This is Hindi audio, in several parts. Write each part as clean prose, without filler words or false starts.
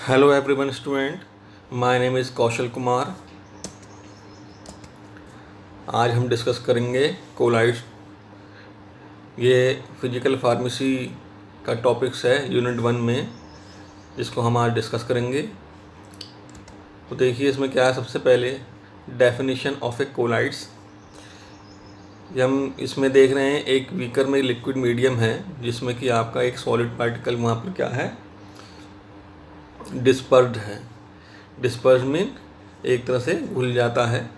Hello everyone student, my name is Kaushal Kumar. आज हम डिस्कस करेंगे कोलाइड्स। ये फिजिकल फार्मेसी का टॉपिक्स है यूनिट 1 में, जिसको हम आज डिस्कस करेंगे। तो देखिए इसमें क्या है। सबसे पहले डेफिनेशन ऑफ ए कोलाइड्स। ये हम इसमें देख रहे हैं एक बीकर में लिक्विड मीडियम है, जिसमें कि आपका एक सॉलिड पार्टिकल वहाँ पर क्या है, डिस्पर्स्ड है। डिस्पर्स मीन एक तरह से घुल जाता है।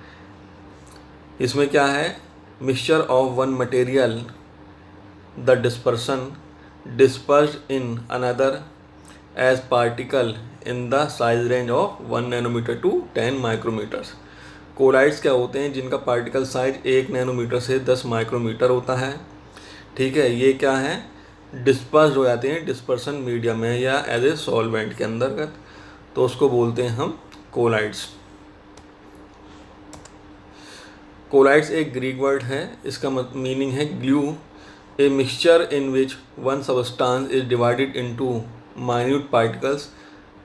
इसमें क्या है, mixture of one material the dispersion dispersed in another as particle in the size range of 1 nanometre to 10 micrometres. Colloids क्या होते हैं, जिनका पार्टिकल साइज 1 नैनोमीटर से 10 माइक्रोमीटर होता है। ठीक है, ये क्या है, डिस्पर्स्ड हो जाते हैं डिस्पर्सन मीडियम में या एज ए सॉल्वेंट के अंतर्गत, तो उसको बोलते हैं हम कोलाइड्स। कोलाइड्स एक ग्रीक वर्ड है, इसका मीनिंग है glue, a mixture in which one substance is divided into minute particles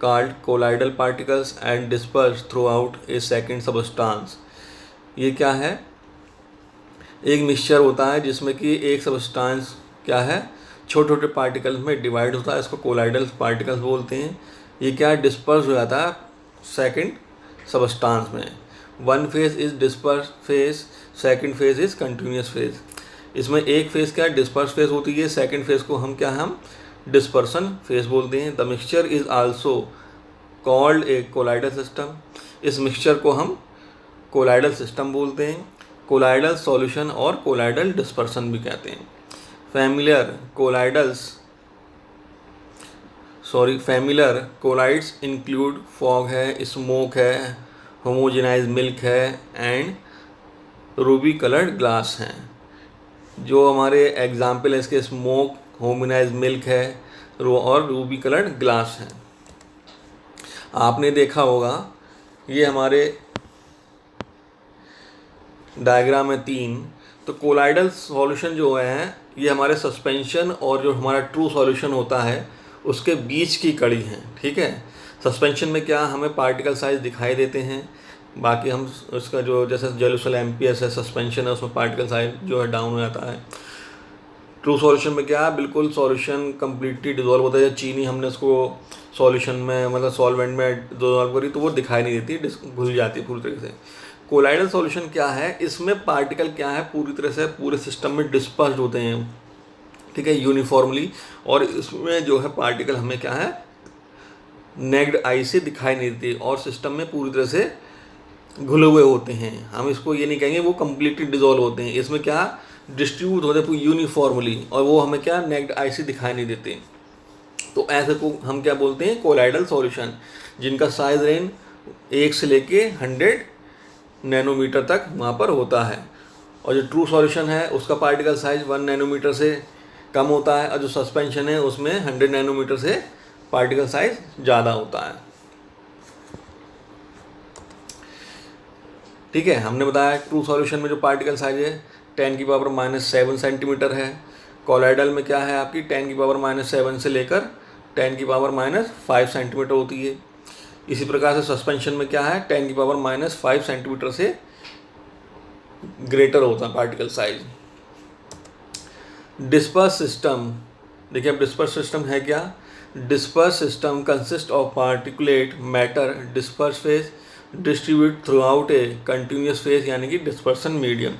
called colloidal particles and dispersed through out A second substance. ये क्या है, एक मिक्सचर होता है जिसमें कि एक सबस्टांस क्या है, छोटे छोटे पार्टिकल्स में डिवाइड होता है, इसको कोलाइडल पार्टिकल्स बोलते हैं। ये क्या है, डिस्पर्स हो जाता है सेकेंड सबस्टांस में। One phase is disperse phase, second phase is continuous phase. इसमें एक फेज क्या है, डिस्पर्स फेज होती है, सेकेंड फेज को हम डिस्पर्सन फेज बोलते हैं। The mixture is also called a colloidal system. इस मिक्सचर को हम कोलाइडल सिस्टम बोलते हैं। कोलाइडल सॉल्यूशन और कोलाइडल डिस्पर्सन भी कहते हैं। फैमिलियर कोलाइड्स इंक्लूड फॉग है, स्मोक है, होमोजेनाइज मिल्क है एंड रूबी कलर्ड ग्लास हैं। जो हमारे एग्जाम्पल है इसके, स्मोक, होमोजेनाइज मिल्क है और रूबी कलर्ड ग्लास हैं। आपने देखा होगा ये हमारे डायग्राम में 3, तो कोलाइडल सॉल्यूशन जो है ये हमारे सस्पेंशन और जो हमारा ट्रू सॉल्यूशन होता है उसके बीच की कड़ी है। ठीक है, सस्पेंशन में क्या हमें पार्टिकल साइज दिखाई देते हैं, बाकी हम उसका जो जैसे जेलुसल एमपीएस है, सस्पेंशन है, उसमें पार्टिकल साइज जो है डाउन हो जाता है। ट्रू सॉल्यूशन में क्या है, बिल्कुल सॉल्यूशन कम्प्लीटली डिजोल्व होता है। चीनी हमने उसको सॉल्यूशन में मतलब सॉल्वेंट में डिजोल्व करी तो वो दिखाई नहीं देती, घुल जाती है पूरी तरीके से। कोलाइडल सॉल्यूशन क्या है, इसमें पार्टिकल क्या है पूरी तरह से पूरे सिस्टम में डिस्पर्स्ड होते हैं, ठीक है, यूनिफॉर्मली। और इसमें जो है पार्टिकल हमें क्या है, नेक्ड आई से दिखाई नहीं देती और सिस्टम में पूरी तरह से घुले हुए होते हैं। हम इसको ये नहीं कहेंगे वो कम्प्लीटली डिजोल्व होते हैं, इसमें क्या डिस्ट्रीब्यूट होते हैं पूरी यूनिफॉर्मली और वो हमें क्या नेक्ड आई से दिखाई नहीं देते। तो ऐसे को हम क्या बोलते हैं, कोलाइडल सॉल्यूशन, जिनका साइज रेंज 1 से लेके 100 नैनोमीटर तक वहाँ पर होता है। और जो ट्रू सॉल्यूशन है उसका पार्टिकल साइज 1 नैनोमीटर से कम होता है और जो सस्पेंशन है उसमें 100 नैनोमीटर से पार्टिकल साइज ज़्यादा होता है। ठीक है, हमने बताया ट्रू सॉल्यूशन में जो पार्टिकल साइज है 10⁻⁻7 सेंटीमीटर है। कोलाइडल में क्या है आपकी 10⁻⁻7 से लेकर 10⁻⁻5 सेंटीमीटर होती है। इसी प्रकार से सस्पेंशन में क्या है 10⁻⁻5 सेंटीमीटर से ग्रेटर होता है पार्टिकल साइज। डिस्पर्स सिस्टम, देखिए अब डिस्पर्स सिस्टम है क्या, disperse system consist of particulate matter disperse phase distribute through out a continuous phase यानी कि डिस्पर्सन मीडियम।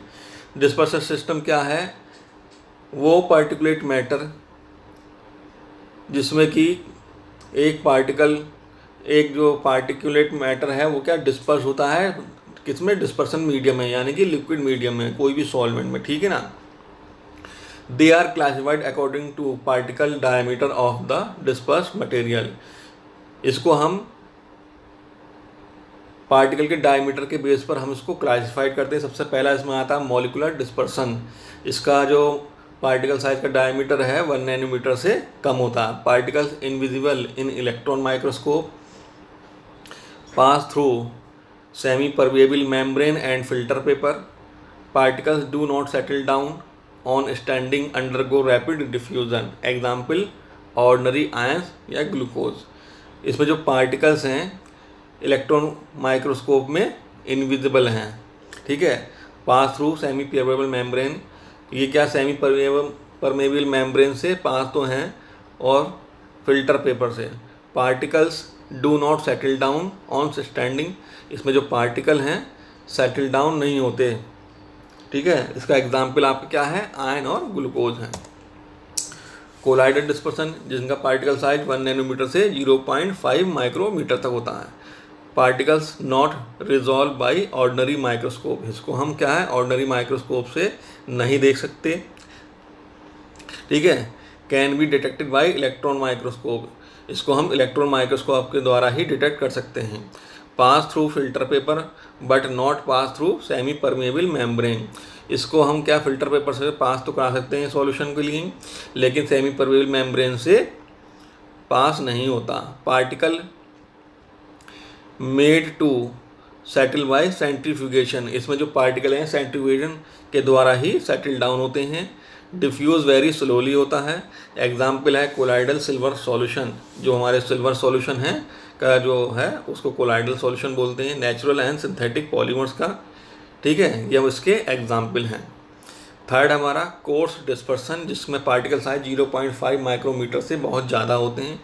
डिस्पर्सन सिस्टम क्या है, वो पार्टिकुलेट मैटर जिसमें कि एक जो पार्टिकुलेट मैटर है वो क्या डिस्पर्स होता है, किसमें, डिस्पर्सन मीडियम में यानी कि लिक्विड मीडियम में, कोई भी सॉल्वेंट में। ठीक है ना। They are classified according to particle diameter of the disperse material. इसको हम पार्टिकल के डायमीटर के बेस पर हम इसको क्लासिफाइड करते हैं। सबसे पहला इसमें आता है मॉलिक्यूलर डिस्पर्सन। इसका जो पार्टिकल साइज का डायमीटर है 1 नैनोमीटर से कम होता है। Particles invisible in electron microscope, pass through semi permeable membrane and filter paper. Particles do not settle down on standing, undergo rapid diffusion. Example ordinary ions या ग्लूकोज। इसमें जो पार्टिकल्स हैं इलेक्ट्रॉन माइक्रोस्कोप में इनविजिबल हैं, ठीक है। Pass through semi permeable membrane, ये क्या सेमी परमेबल मेम्ब्रेन से पास तो हैं और फिल्टर पेपर से। Particles do not settle down on standing, इसमें जो पार्टिकल हैं सेटल डाउन नहीं होते, ठीक है। इसका एग्जाम्पल आपका क्या है, आयन और ग्लूकोज हैं। कोलाइडल डिस्पर्सन जिनका पार्टिकल साइज 1 नैनोमीटर से 0.5 माइक्रोमीटर तक होता है। Particles not resolve by ordinary microscope, इसको हम क्या है ऑर्डनरी माइक्रोस्कोप से नहीं देख सकते, ठीक है। Can be detected by electron microscope, इसको हम इलेक्ट्रॉन माइक्रोस्कोप के द्वारा ही डिटेक्ट कर सकते हैं। पास through filter paper but not pass through semi permeable membrane, इसको हम क्या फिल्टर पेपर से पास तो करा सकते हैं सॉल्यूशन के लिए, लेकिन सेमी परमेबल मेम्ब्रेन से पास नहीं होता। Particle made to settle by centrifugation, इसमें जो पार्टिकल हैं सेंट्रीफ्यूगेशन के द्वारा ही सेटल डाउन होते हैं। डिफ्यूज़ वेरी स्लोली होता है। एग्जाम्पल है कोलाइडल सिल्वर सॉल्यूशन, जो हमारे सिल्वर सॉल्यूशन है का जो है उसको कोलाइडल सॉल्यूशन बोलते हैं, नेचुरल एंड सिंथेटिक पॉलीमर्स का, ठीक है। ये उसके एग्जाम्पल हैं। थर्ड हमारा कोर्स डिस्पर्सन, जिसमें पार्टिकल साइज 0.5 माइक्रोमीटर से बहुत ज़्यादा होते हैं।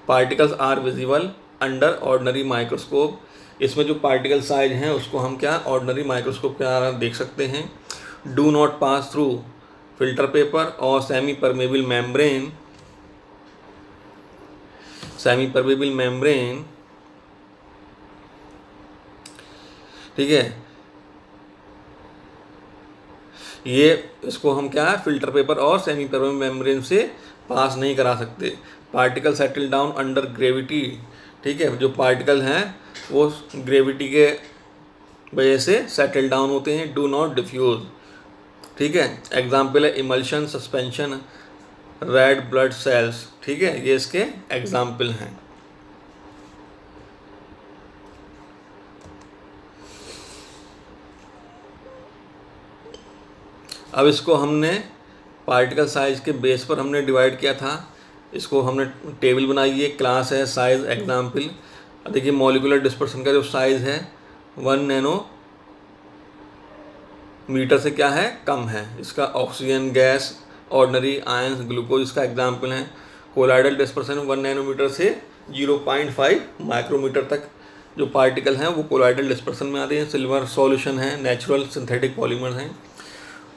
Particles are visible under ordinary microscope, इसमें जो पार्टिकल साइज हैं उसको हम क्या ऑर्डनरी माइक्रोस्कोप के द्वारा देख सकते हैं। Do not pass through filter paper और semi permeable membrane, semi permeable membrane, ठीक है। ये इसको हम क्या है फिल्टर पेपर और सेमी परमेबल मेम्ब्रेन से पास नहीं करा सकते। Particle settle down under gravity, ठीक है। जो पार्टिकल हैं वो ग्रेविटी के वजह से सेटल डाउन होते हैं। डू नॉट डिफ्यूज, ठीक है। एग्जाम्पल है emulsion, suspension, red blood cells, ठीक है। ये इसके एग्जाम्पल हैं। अब इसको हमने पार्टिकल साइज के बेस पर हमने डिवाइड किया था, इसको हमने टेबल बनाई है, क्लास है, साइज, एग्जाम्पल। देखिए मॉलिकुलर डिस्पर्सन का जो साइज़ है 1 नैनोमीटर से क्या है कम है। इसका oxygen gas, ordinary ions, glucose इसका एग्जाम्पल है। कोलाइडल डिस्पर्सन 1 नैनोमीटर से 0.5 माइक्रोमीटर तक जो पार्टिकल हैं वो कोलाइडल डिस्पर्सन में आते हैं। सिल्वर सॉल्यूशन है, नेचुरल सिंथेटिक पॉलीमर्स हैं।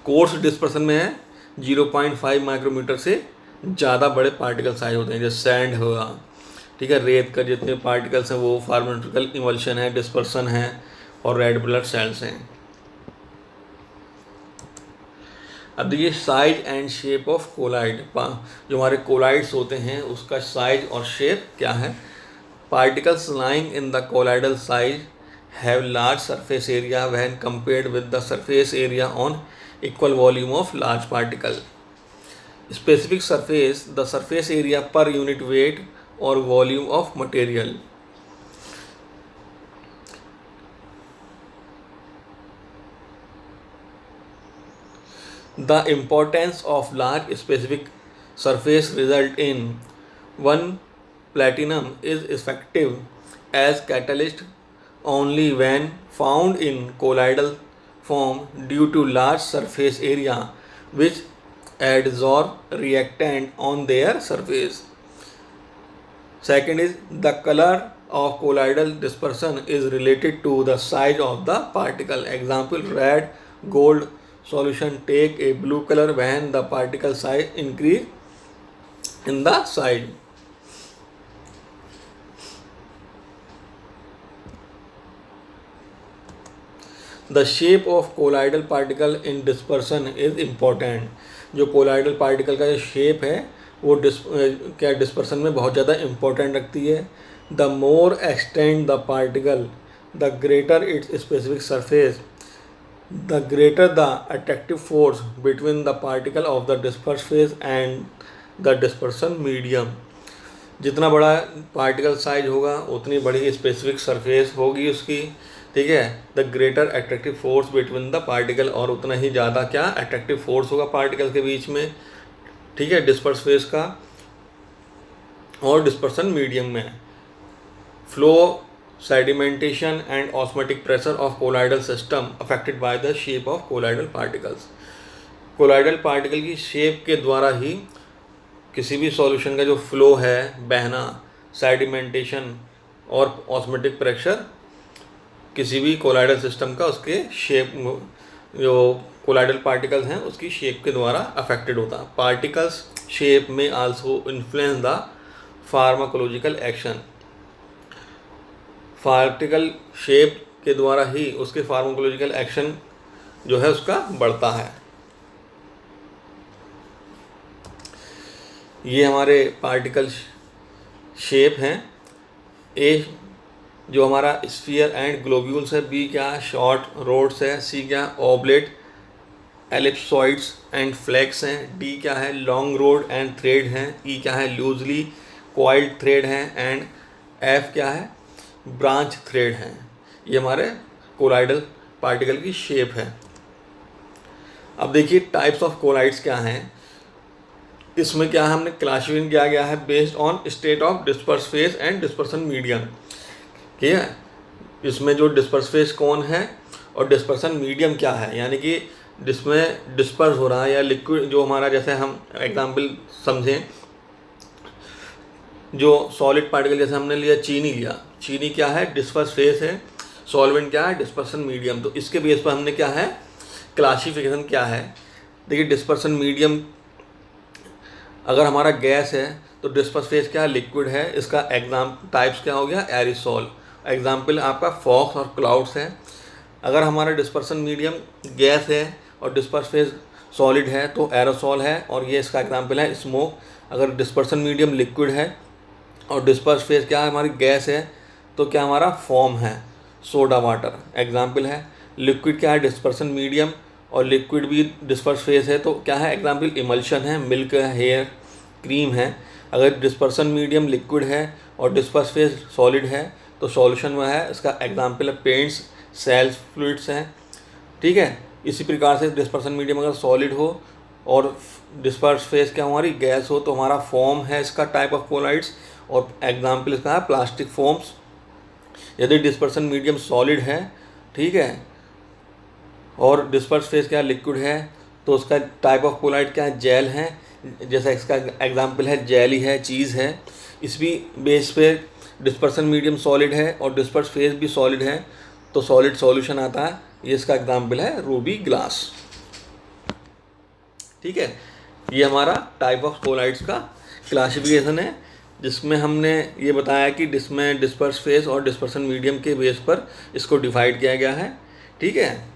कोर्स डिस्पर्सन में है 0.5 माइक्रोमीटर से ज़्यादा बड़े पार्टिकल साइज होते हैं, जैसे सैंड हुआ, ठीक है। रेत का जितने पार्टिकल्स हैं वो फार्मास्यूटिकल इमल्शन है, डिस्पर्सन है और रेड ब्लड सेल्स हैं। अब देखिए size and shape of colloid, जो हमारे कोलाइड्स होते हैं उसका साइज और शेप क्या है। Particles lying in the colloidal size have large surface area when compared with the surface area on equal volume of large particle. Specific surface, the surface area per unit weight और volume of material. The importance of large specific surface result in 1. Platinum is effective as catalyst only when found in colloidal form due to large surface area which adsorb reactant on their surface. Second is the color of colloidal dispersion is related to the size of the particle. Example, red, gold solution take a blue color when the particle size increase in the side. The shape of colloidal particle in dispersion is important. जो colloidal particle का जो shape है वो क्या डिस्पर्सन में बहुत ज़्यादा इम्पोर्टेंट रखती है। The more extend the particle, the greater its specific surface, the greater the attractive force between the particle of the dispersed phase and the dispersion medium. जितना बड़ा पार्टिकल साइज होगा उतनी बड़ी स्पेसिफिक सरफेस होगी उसकी, ठीक है। The greater attractive force between the particle, और उतना ही ज़्यादा क्या अट्रैक्टिव फोर्स होगा पार्टिकल के बीच में, ठीक है, डिस्पर्स फेस का और डिस्पर्सन मीडियम में। Flow, sedimentation and osmotic pressure of colloidal system affected by the shape of colloidal particles। Colloidal particle की शेप के द्वारा ही किसी भी सॉल्यूशन का जो फ्लो है, बहना, सेडिमेंटेशन और ऑस्मोटिक प्रेशर किसी भी कोलाइडल सिस्टम का उसके शेप, जो कोलाइडल पार्टिकल्स हैं उसकी शेप के द्वारा अफेक्टेड होता है। पार्टिकल्स शेप में also influence the pharmacological action. Particle shape के द्वारा ही उसके फार्माकोलॉजिकल एक्शन जो है उसका बढ़ता है। ये हमारे पार्टिकल शेप हैं। ए जो हमारा स्फीयर एंड ग्लोब्यूल्स है, बी क्या शॉर्ट रोड्स है, सी क्या ऑब्लेट एलिप्सॉइड्स एंड फ्लैक्स हैं, डी क्या है लॉन्ग रोड एंड थ्रेड हैं, ई क्या है लूजली कॉइल्ड थ्रेड हैं एंड एफ क्या है ब्रांच थ्रेड हैं। ये हमारे कोलाइडल पार्टिकल की शेप है। अब देखिए टाइप्स ऑफ कोलाइड्स क्या हैं। इसमें क्या है, हमने क्लासिफिकेशन किया गया है based on state of disperse phase and dispersion medium. ठीक है, इसमें जो डिस्पर्स फेज कौन है और डिस्पर्सन मीडियम क्या है, यानी कि जिसमें डिस्पर्स हो रहा है या लिक्विड, जो हमारा जैसे हम एग्जांपल समझें, जो सॉलिड पार्टिकल जैसे हमने लिया चीनी लिया, चीनी क्या है डिस्पर्स फेज है, सॉल्वेंट क्या है डिस्पर्सन मीडियम। तो इसके बेस पर हमने क्या है क्लासिफिकेशन क्या है। देखिए डिस्पर्सन मीडियम अगर हमारा गैस है तो डिस्पर्स फेज क्या है लिक्विड है, इसका एग्जाम टाइप्स क्या हो गया एरिसॉल, एग्जाम्पल आपका फॉक्स और क्लाउड्स है। अगर हमारा डिस्पर्सन मीडियम गैस है और डिस्पर्स फेज सॉलिड है तो एरोसॉल है, और ये इसका एग्जाम्पल है स्मोक। अगर डिस्पर्सन मीडियम लिक्विड है और डिस्पर्स फेज क्या है हमारी गैस है तो क्या हमारा फॉर्म है सोडा वाटर, एग्जाम्पल है। लिक्विड क्या है डिस्पर्सन मीडियम और लिक्विड भी डिस्पर्स फेज है तो क्या है एग्जाम्पल इमल्शन है, मिल्क है, हेयर क्रीम है। अगर डिस्पर्सन मीडियम लिक्विड है और डिस्पर्स फेज सॉलिड है तो सॉल्यूशन में है, इसका एग्जाम्पल है पेंट्स, सेल्स, फ्लूइड्स हैं। ठीक है, इसी प्रकार से डिस्पर्सन मीडियम अगर सॉलिड हो और डिस्पर्स फेज क्या हमारी गैस हो तो हमारा फॉर्म है इसका टाइप ऑफ कोलाइड्स, और एग्जाम्पल इसका है प्लास्टिक फॉर्म्स। यदि डिस्पर्सन मीडियम सॉलिड है, ठीक है, और डिस्पर्स फेज क्या लिक्विड है तो उसका टाइप ऑफ कोलाइड क्या है जेल है, जैसा इसका एग्जाम्पल है जेली है, चीज़ है। इस भी बेस पे डिस्पर्सन मीडियम सॉलिड है और डिस्पर्स फेज भी सॉलिड है तो सॉलिड सॉल्यूशन आता है, ये इसका एग्जाम्पल है रूबी ग्लास। ठीक है, ये हमारा टाइप ऑफ कोलाइड्स का क्लासिफिकेशन है, जिसमें हमने ये बताया कि जिसमें डिस्पर्स फेज और डिस्पर्सन मीडियम के बेस पर इसको डिवाइड किया गया है। ठीक है,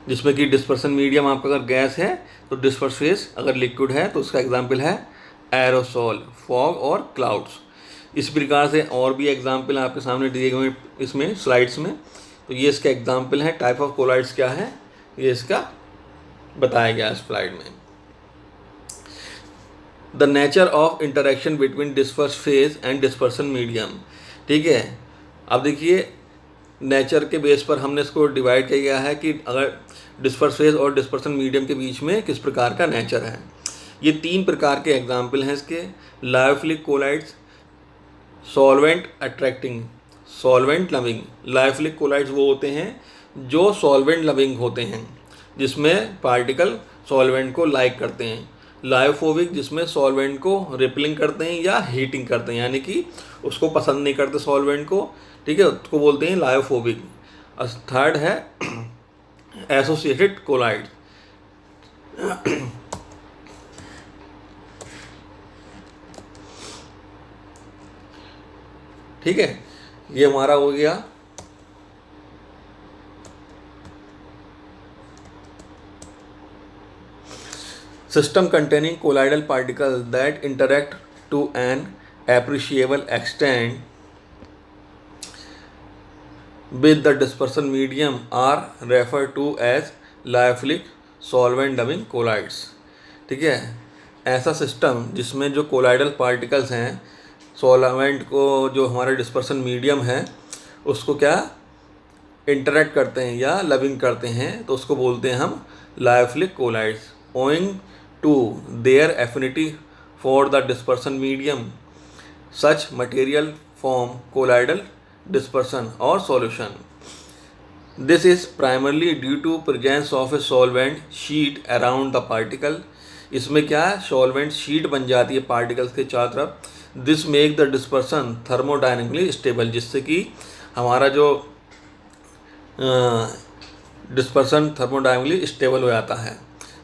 जिसमें कि डिस्पर्सन मीडियम आपका अगर गैस है तो डिस्पर्स फेज अगर लिक्विड है तो उसका एग्जाम्पल है एरोसॉल, फॉग और क्लाउड्स। इस प्रकार से और भी एग्जाम्पल आपके सामने दिए गए इसमें स्लाइड्स में, तो ये इसका एग्जाम्पल है टाइप ऑफ कोलाइड्स क्या है, ये इसका बताया गया है स्लाइड में। The nature of interaction between disperse phase and dispersion medium. ठीक है, अब देखिए नेचर के बेस पर हमने इसको डिवाइड किया गया है कि अगर डिस्पर्स फेज और डिस्पर्सन मीडियम के बीच में किस प्रकार का नेचर है। ये 3 प्रकार के एग्जाम्पल हैं इसके, lyophilic colloids, solvent attracting, solvent loving. Lyophilic colloids वो होते हैं जो सॉल्वेंट लविंग होते हैं, जिसमें पार्टिकल सॉल्वेंट को लाइक करते हैं। लायोफोबिक जिसमें सॉल्वेंट को रिपेलिंग करते हैं या हीटिंग करते हैं, यानी कि उसको पसंद नहीं करते सॉल्वेंट को, ठीक है, उसको बोलते हैं लायोफोबिक। थर्ड है एसोसिएटेड कोलाइड। ठीक है, ये हमारा हो गया system containing colloidal particles that interact to an appreciable extent with the dispersion medium are referred to as lyophilic solvent loving colloids। ठीक है, ऐसा सिस्टम जिसमें जो कोलाइडल पार्टिकल्स हैं सॉल्वेंट को जो हमारा डिस्पर्सन मीडियम है उसको क्या इंटरेक्ट करते हैं या लविंग करते हैं तो उसको बोलते हैं हम lyophilic colloids. Owing to their affinity for the dispersion medium. Such material form colloidal dispersion or solution. This is primarily due to presence of a solvent sheet around the particle. इसमें क्या है, सॉल्वेंट शीट बन जाती है पार्टिकल्स के चारों तरफ. This make the dispersion thermodynamically stable, जिससे कि हमारा जो डिस्पर्सन थर्मोडायनेमिकली स्टेबल हो जाता है.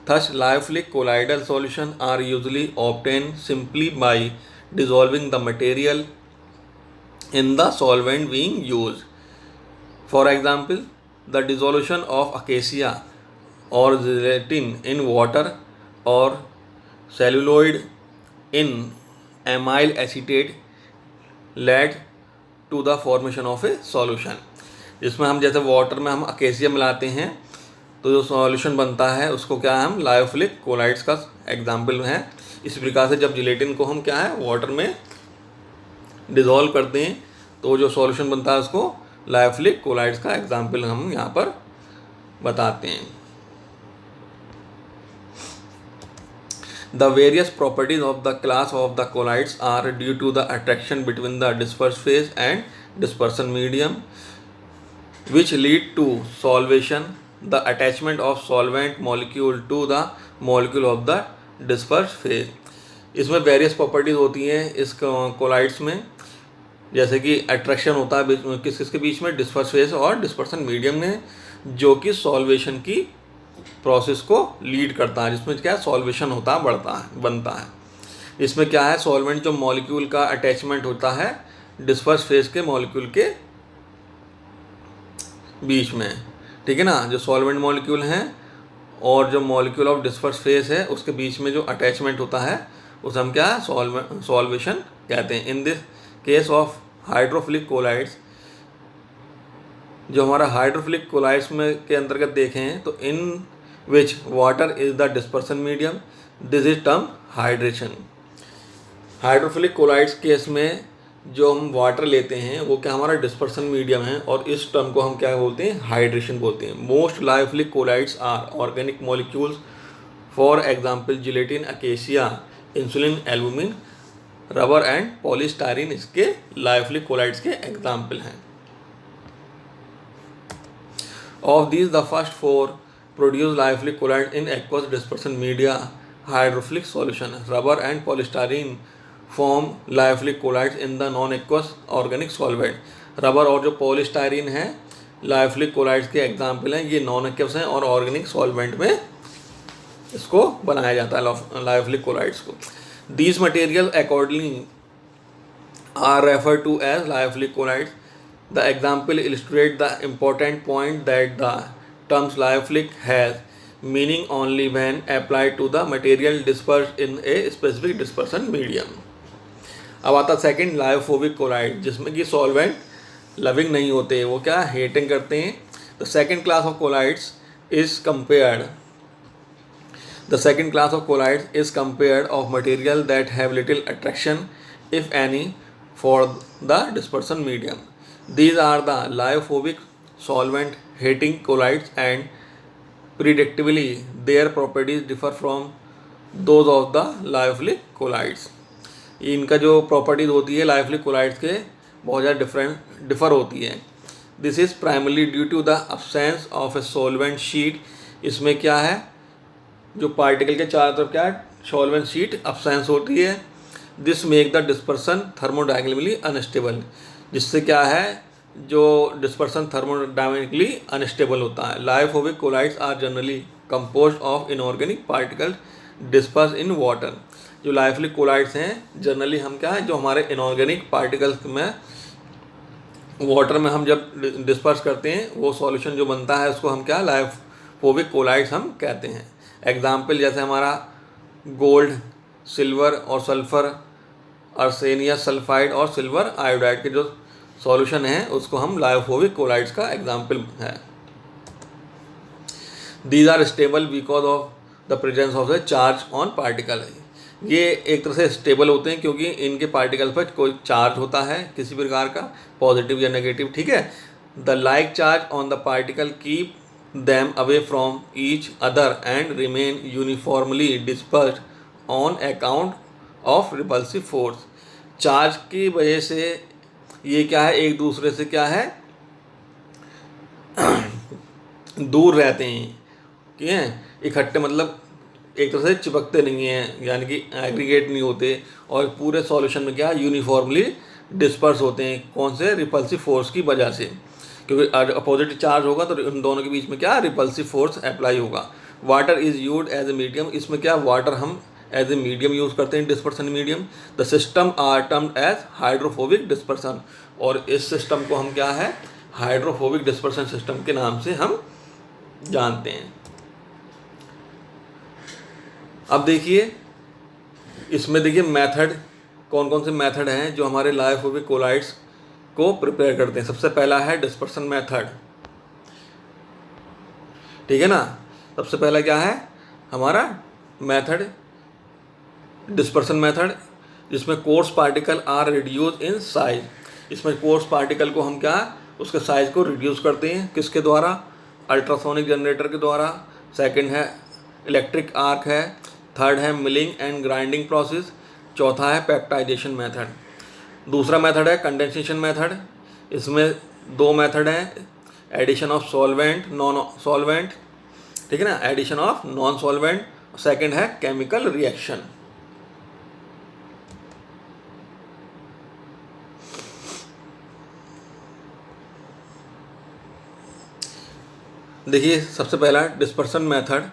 Thus lyophilic colloidal solution are usually obtain simply by dissolving the material in the solvent being used. For example, the dissolution of acacia or gelatin in water or celluloid in amyl acetate led to the formation of a solution. जिसमें हम जैसे वाटर में हम अकेसिया मिलाते हैं तो जो सॉल्यूशन बनता है उसको क्या है, हम लायोफिलिक कोलाइड्स का एग्जाम्पल है. इसी प्रकार से जब जिलेटिन को हम क्या है वाटर में डिज़ोल्व करते हैं तो जो सॉल्यूशन बनता है उसको लायोफिलिक कोलाइड्स का एग्जाम्पल हम यहाँ पर बताते हैं. The various properties of the class of the colloids are due to the attraction between the disperse phase and dispersion medium which lead to solvation, the attachment of solvent molecule to the molecule of the dispersed phase. इसमें वेरियस प्रॉपर्टीज़ होती हैं इस कोलाइड्स में, जैसे कि अट्रैक्शन होता है किसके बीच में, डिस्पर्स फेज और डिस्पर्सन मीडियम में, जो कि सॉल्वेशन की प्रोसेस को लीड करता है, जिसमें क्या सॉल्वेशन होता है बनता है. इसमें क्या है, सॉल्वेंट जो मॉलिक्यूल का अटैचमेंट होता है डिस्पर्स फेज के मॉलिक्यूल के बीच में, ठीक है ना. जो सॉल्वेंट मॉलिक्यूल हैं और जो मॉलिक्यूल ऑफ डिस्पर्स फेज है उसके बीच में जो अटैचमेंट होता है उसे हम क्या सॉल्वेशन कहते हैं. In this case of hydrophilic colloids, जो हमारा हाइड्रोफिलिक कोलाइड्स में के अंतर्गत देखें तो in which water is the dispersion medium, this is term hydration. Hydrophilic colloids case में जो हम वाटर लेते हैं वो क्या हमारा डिस्पर्सन मीडियम है और इस टर्म को हम क्या बोलते हैं, हाइड्रेशन बोलते हैं. Most lyophilic colloids are organic molecules, for example gelatin, acacia, insulin, albumin, rubber and polystyrene इसके लायोफिलिक कोलाइड्स के एग्जाम्पल हैं. Of these the first four produce lyophilic colloid in aqueous dispersion media, hydrophilic solution. Rubber and polystyrene form lyophilic colloids in the non aqueous organic solvent. Rubber और जो पॉलीस्टाइरीन है लायोफिलिक कोलाइड्स के एग्जाम्पल हैं. ये नॉन एक्वस हैं और ऑर्गेनिक सॉल्वेंट में इसको बनाया जाता है लायोफिलिक कोलाइड्स को. These material accordingly are refer to as lyophilic colloids. The example illustrate the important point that the terms lyophilic has meaning only when applied to the material dispersed in a specific dispersion medium. अब आता सेकंड लायोफोबिक कोलाइड, जिसमें कि सॉल्वेंट लविंग नहीं होते, वो क्या हेटिंग करते हैं. The second class of colloids is compared of material that have little attraction if any for the dispersion medium. These are the lyophobic solvent hating colloids and predictably their properties differ from those of the lyophilic colloids. इनका जो प्रॉपर्टीज़ होती है लायोफिलिक कोलाइड्स के बहुत ज़्यादा डिफ़र होती है. This is primarily due to the absence of a solvent sheath. इसमें क्या है, जो पार्टिकल के चारों तरफ क्या है सॉल्वेंट शीट अब्सेंस होती है. This make the dispersion thermodynamically unstable, जिससे क्या है जो डिस्पर्सन थर्मोडायनेमिकली अनस्टेबल होता है. Lyophobic colloids are generally composed of inorganic particle disperse in water. जो लायोफिलिक कोलाइड्स हैं जनरली हम क्या है जो हमारे इनऑर्गेनिक पार्टिकल्स में वाटर में हम जब डिस्पर्स करते हैं वो सॉल्यूशन जो बनता है उसको हम क्या लायोफोबिक कोलाइड्स हम कहते हैं. एग्जाम्पल जैसे हमारा गोल्ड, सिल्वर और सल्फर, आर्सेनियस सल्फाइड और सिल्वर आयोडाइड के जो सॉल्यूशन है उसको हम लायोफोबिक कोलाइड्स का एग्जाम्पल है. These are stable because of the presence of the charge on particle. ये एक तरह से स्टेबल होते हैं क्योंकि इनके पार्टिकल पर कोई चार्ज होता है किसी प्रकार का, पॉजिटिव या नेगेटिव, ठीक है. The like charge on the particle keep them away from each other and remain uniformly dispersed on account of repulsive force। Charge की वजह से ये क्या है, एक दूसरे से क्या है, दूर रहते हैं, ठीक है, इकट्ठे मतलब एक तरह से चिपकते नहीं हैं, यानी कि एग्रीगेट नहीं होते, और पूरे सॉल्यूशन में क्या यूनिफॉर्मली डिस्पर्स होते हैं। कौन से? रिपल्सिव फोर्स की वजह से, क्योंकि अपोजिट चार्ज होगा तो उन दोनों के बीच में क्या रिपल्सिव फोर्स अप्लाई होगा। Water is used as a medium, इसमें क्या वाटर हम एज ए मीडियम यूज़ करते हैं, dispersion medium. The system are termed as hydrophobic dispersion, और इस सिस्टम को हम क्या है, हाइड्रोफोबिक डिस्पर्सन सिस्टम के नाम से हम जानते हैं। अब देखिए इसमें देखिए मेथड, कौन कौन से मेथड हैं जो हमारे लायोफोबिक कोलाइड्स को प्रिपेयर करते हैं। सबसे पहला है डिस्पर्सन मेथड, ठीक है ना। सबसे पहला क्या है हमारा मेथड, डिस्पर्सन मेथड, जिसमें coarse particle are reduce in size. इसमें कोर्स पार्टिकल को हम क्या, उसके साइज को रिड्यूस करते हैं, किसके द्वारा, अल्ट्रासोनिक जनरेटर के द्वारा। सेकंड है इलेक्ट्रिक आर्क है। थर्ड है मिलिंग एंड ग्राइंडिंग प्रोसेस। चौथा है पेप्टाइजेशन मेथड। दूसरा मेथड है कंडेंसेशन मेथड। इसमें दो मेथड हैं, addition of solvent, non solvent, ठीक है ना, addition of non solvent. Second है केमिकल रिएक्शन। देखिए सबसे पहला dispersion method,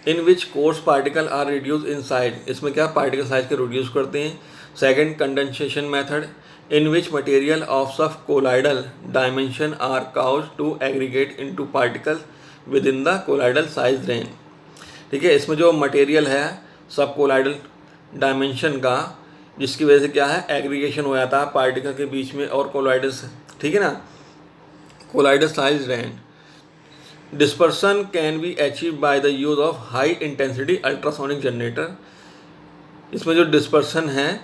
in which coarse particle are reduce in size. इसमें क्या पार्टिकल साइज के रिड्यूस करते हैं। Second condensation method, in which material of सब colloidal dimension are cause to aggregate into particles within the colloidal size range. ठीक है, इसमें जो मटेरियल है सब कोलाइडल डायमेंशन का, जिसकी वजह से क्या है एग्रीगेशन हो जाता है पार्टिकल के बीच में और कोलाइडस, ठीक है ना, colloidal size range. Dispersion can be achieve by the use of high intensity ultrasonic generator. इसमें जो डिस्पर्सन है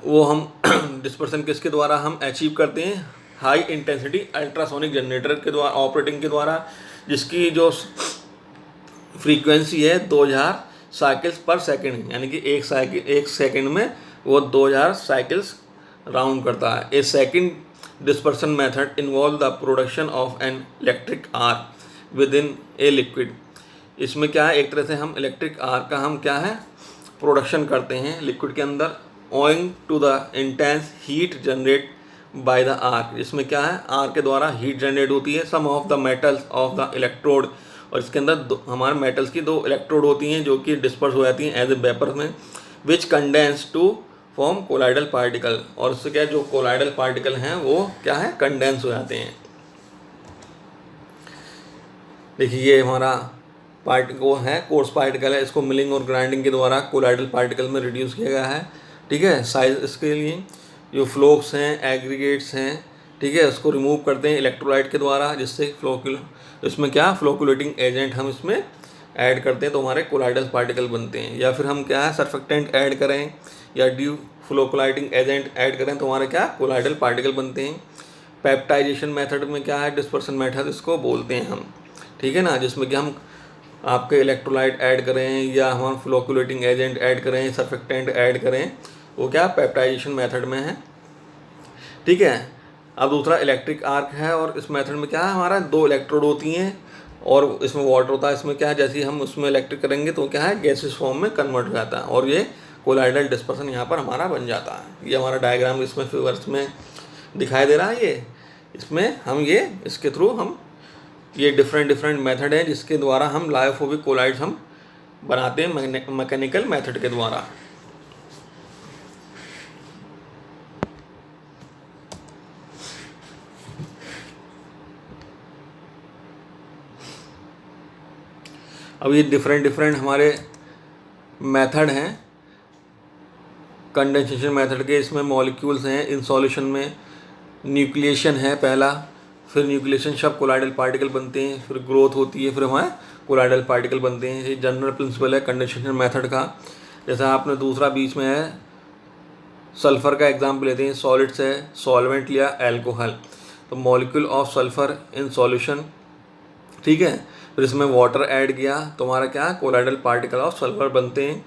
वो हम डिस्पर्सन किसके द्वारा हम अचीव करते हैं, हाई इंटेंसिटी अल्ट्रासोनिक जनरेटर के द्वारा, ऑपरेटिंग के द्वारा, जिसकी जो फ्रीक्वेंसी है 2000 साइकिल्स पर सेकंड, यानी कि एक सेकंड में वो 2000 साइकिल्स राउंड करता है। A second dispersion method involve the production of an electric arc within a liquid. इसमें क्या है, एक तरह से हम इलेक्ट्रिक आर्क का हम क्या है प्रोडक्शन करते हैं लिक्विड के अंदर, owing to the intense heat generate by the arc. इसमें क्या है आर्क के द्वारा हीट जनरेट होती है। Some of the metals of the electrode, और इसके अंदर हमारे मेटल्स की दो इलेक्ट्रोड होती हैं जो कि डिस्पर्स हो जाती हैं एज ए वेपर में, which condense to form colloidal particle. और उससे क्या जो कोलाइडल पार्टिकल हैं वो क्या है कंडेंस हो जाते हैं। देखिए ये हमारा वो है कोर्स पार्टिकल है, इसको मिलिंग और ग्राइंडिंग के द्वारा कोलाइडल पार्टिकल में रिड्यूस किया गया है, ठीक है। साइज इसके लिए जो फ्लोक्स हैं, एग्रीगेट्स हैं, ठीक है, उसको रिमूव करते हैं इलेक्ट्रोलाइट के द्वारा, जिससे इसमें क्या फ्लोकुलेटिंग एजेंट हम इसमें ऐड करते हैं तो हमारे कोलाइडल पार्टिकल बनते हैं। या फिर हम क्या है सर्फेक्टेंट ऐड करें या ड्यू फ्लोकुलाइटिंग एजेंट ऐड करें तो हमारे क्या कोलाइडल पार्टिकल बनते हैं। पेप्टाइजेशन मेथड में क्या है डिस्पर्सन मेथड इसको बोलते हैं हम, ठीक है ना, जिसमें कि हम आपके इलेक्ट्रोलाइट ऐड करें या हम फ्लोकुलेटिंग एजेंट ऐड करें, सर्फेक्टेंट ऐड करें, वो क्या पेप्टाइजेशन मेथड में है, ठीक है। अब दूसरा इलेक्ट्रिक आर्क है, और इस मेथड में क्या है हमारा दो इलेक्ट्रोड होती हैं और इसमें वाटर होता है। इसमें क्या है जैसे ही हम उसमें इलेक्ट्रिक करेंगे तो क्या है गैसेस फॉर्म में कन्वर्ट हो जाता है और ये कोलाइडल डिस्पर्सन यहाँ पर हमारा बन जाता है। ये हमारा डायग्राम इसमें फिगर्स में दिखाई दे रहा है। ये इसमें हम ये इसके थ्रू हम ये डिफरेंट मेथड है जिसके द्वारा हम लायोफोबिक कोलाइड्स हम बनाते हैं मैकेनिकल मेथड के द्वारा। अब ये डिफरेंट हमारे मेथड हैं कंडेंसेशन मेथड के। इसमें मॉलिक्यूल्स हैं, इन सॉल्यूशन में न्यूक्लिएशन है पहला, फिर न्यूक्लिएशन शब कोलाइडल पार्टिकल बनते हैं, फिर ग्रोथ होती है, फिर हमारे कोलाइडल पार्टिकल बनते हैं। ये जनरल प्रिंसिपल है कंडेंसेशन मेथड का। जैसा आपने दूसरा बीच में है सल्फ़र का एग्जाम्पल लेते हैं, सॉलिड्स है, सॉल्वेंट लिया, एल्कोहल। तो molecule of sulphur in solution, ठीक है। फिर इसमें वाटर ऐड किया तो हमारा क्या कोलाइडल पार्टिकल ऑफ सल्फर बनते हैं,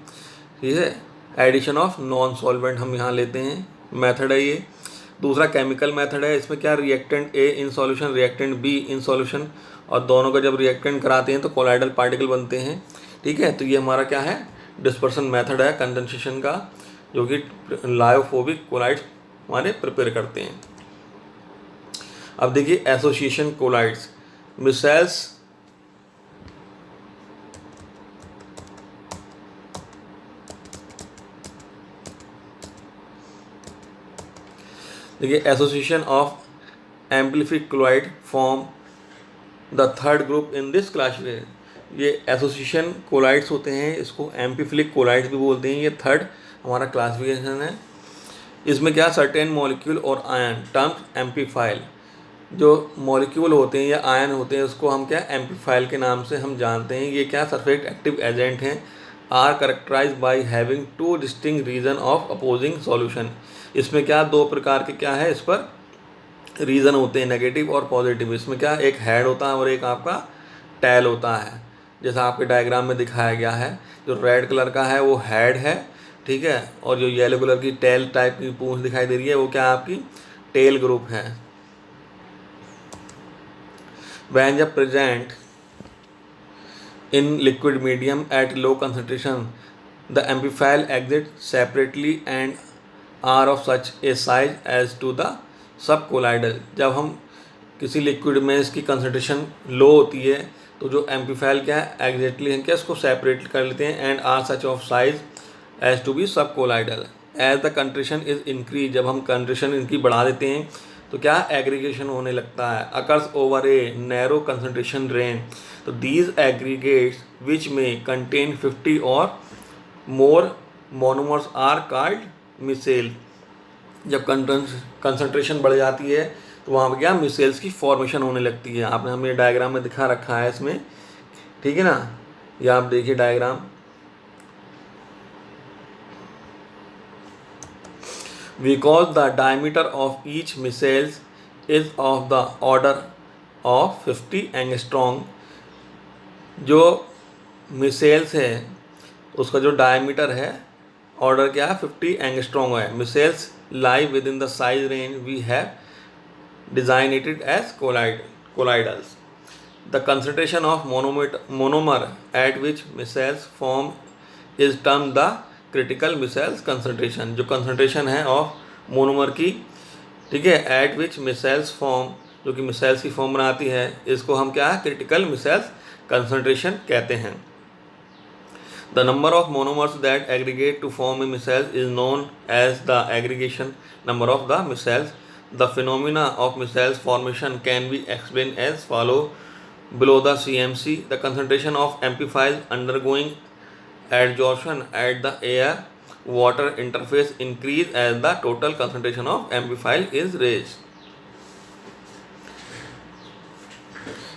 ठीक है। एडिशन ऑफ नॉन सॉल्वेंट हम यहाँ लेते हैं, मेथड है ये। दूसरा केमिकल मेथड है, इसमें क्या reactant A in solution, reactant be in solution, और दोनों का जब रिएक्टेंट कराते हैं तो कोलाइडल पार्टिकल बनते हैं, ठीक है। तो ये हमारा क्या है डिस्पर्सन मेथड है कंडेंसेशन का, जो कि लायोफोबिक कोलाइड्स हमारे प्रिपेयर करते हैं। अब देखिए एसोसिएशन कोलाइड्स, मिसाइल्स देखिए association of amphiphilic chloride form the third group in this classification. ये एसोसिएशन कोलाइड्स होते हैं, इसको एम्पीफिलिक कोलाइड्स भी बोलते हैं, ये थर्ड हमारा क्लासिफिकेशन है। इसमें क्या सर्टेन मॉलिक्यूल और आयन टर्म्स एम्पीफाइल, जो मॉलिक्यूल होते हैं या आयन होते हैं उसको हम क्या एम्पीफाइल के नाम से हम जानते हैं। ये क्या सरफेस एक्टिव एजेंट हैं, are characterise by having two distinct region of opposing solution. इसमें क्या दो प्रकार के क्या है इस पर रीज़न होते हैं, नेगेटिव और पॉजिटिव। इसमें क्या एक हेड होता है और एक आपका टेल होता है, जैसा आपके डायग्राम में दिखाया गया है। जो रेड कलर का है वो हेड है, ठीक है, और जो येलो कलर की टेल टाइप की पूंछ दिखाई दे रही है वो क्या आपकी टेल ग्रुप है। when जब present in liquid medium at low concentration the amphiphile exit separately and are of such a size as to the subcolloidal। जब हम किसी लिक्विड में इसकी कंसनट्रेशन लो होती है तो जो एम्पीफाइल क्या है एग्जैक्टली हम क्या इसको सेपरेट कर लेते हैं, and are such of size as to be subcolloidal. As the concentration is increase, जब हम कंसनट्रेशन इनकी बढ़ा देते हैं तो क्या एग्रीगेशन होने लगता है, occurs over a narrow concentration range. तो दीज एग्रीगेट्स विच में कंटेन 50 और मोर मोनोमर्स आर कॉल्ड मिसेल। जब कंसनट्रेशन बढ़ जाती है तो वहाँ पर क्या मिसेल्स की फॉर्मेशन होने लगती है। आपने हमें डायग्राम में दिखा रखा है इसमें, ठीक है ना, ये आप देखिए diagram. Because the diameter of each missiles is of the order of 50 angstrom. जो मिसेल्स है उसका जो डायमीटर है ऑर्डर क्या है 50 एंगस्ट्रॉन्ग है। Micelles lie within the size range we have designated as colloidals। The concentration of monomer at which micelles form is termed the critical micelles concentration। जो concentration है ऑफ मोनोमर की, ठीक है, at which micelles form, जो कि मिसेल्स की फॉर्म बनाती है, इसको हम क्या है क्रिटिकल मिसेल्स कंसनट्रेशन कहते हैं। The number of monomers that aggregate to form a micelle is known as the aggregation number of the micelles। The phenomena of micelles formation can be explained as follow below the CMC। The concentration of amphiphile undergoing adsorption at the air water interface increase as the total concentration of amphiphile is raised।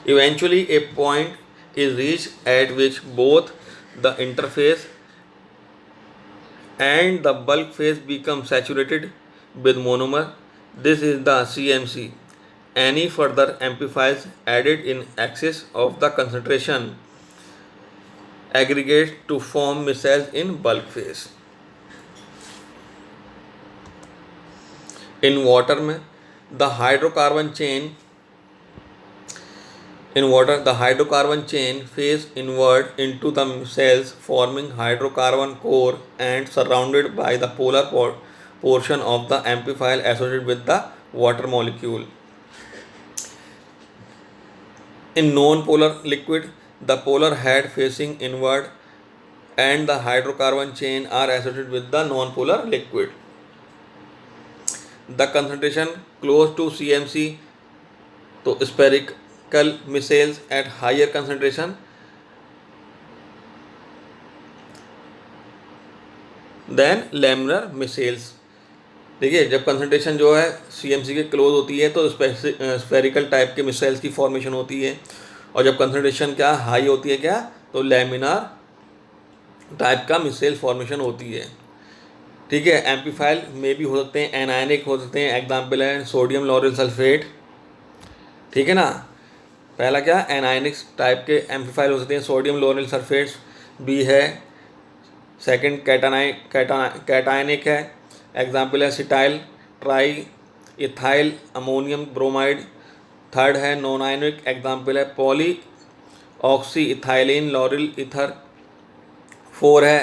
Eventually a point is reached at which both the interface and the bulk phase become saturated with monomer। This is the CMC। Any further amplifiers added in excess of the concentration aggregates to form micelles in bulk phase। In water में the hydrocarbon chain face inward into the cells forming hydrocarbon core and surrounded by the polar portion of the amphiphile associated with the water molecule। In non-polar liquid the polar head facing inward and the hydrocarbon chain are associated with the non-polar liquid। The concentration close to CMC, तो spherical micelles at higher concentration than laminar micelles। देखिए जब कंसनट्रेशन जो है CMC के क्लोज होती है तो स्फेरिकल टाइप के मिसाइल्स की फॉर्मेशन होती है, और जब कंसनट्रेशन क्या हाई होती है क्या तो लैमिनार टाइप का मिसाइल फॉर्मेशन होती है, ठीक है। एम्पीफाइल में भी हो सकते हैं, एनायनिक हो सकते हैं। एग्जाम्पल है सोडियम लॉरेल सल्फेट, ठीक है ना। पहला क्या, एनायनिक टाइप के एम्फीफाइल हो सकते हैं, सोडियम लोरेल सल्फेट्स। बी है सेकंड कैटायनिक है, एग्जाम्पल है cetyl try ethyl ammonium bromide. Third है नॉन आयनिक, एग्जाम्पल है poly oxy ethylene lauryl ether. Four है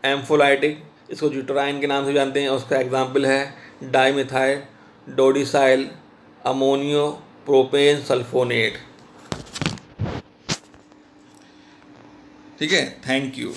एम्फोलाइटिक, इसको ज्यूटराइन के नाम से जानते हैं, उसका एग्जाम्पल है डाईमिथाइल डोडिसाइल अमोनियो प्रोपेन सल्फोनेट। ठीक है, थैंक यू।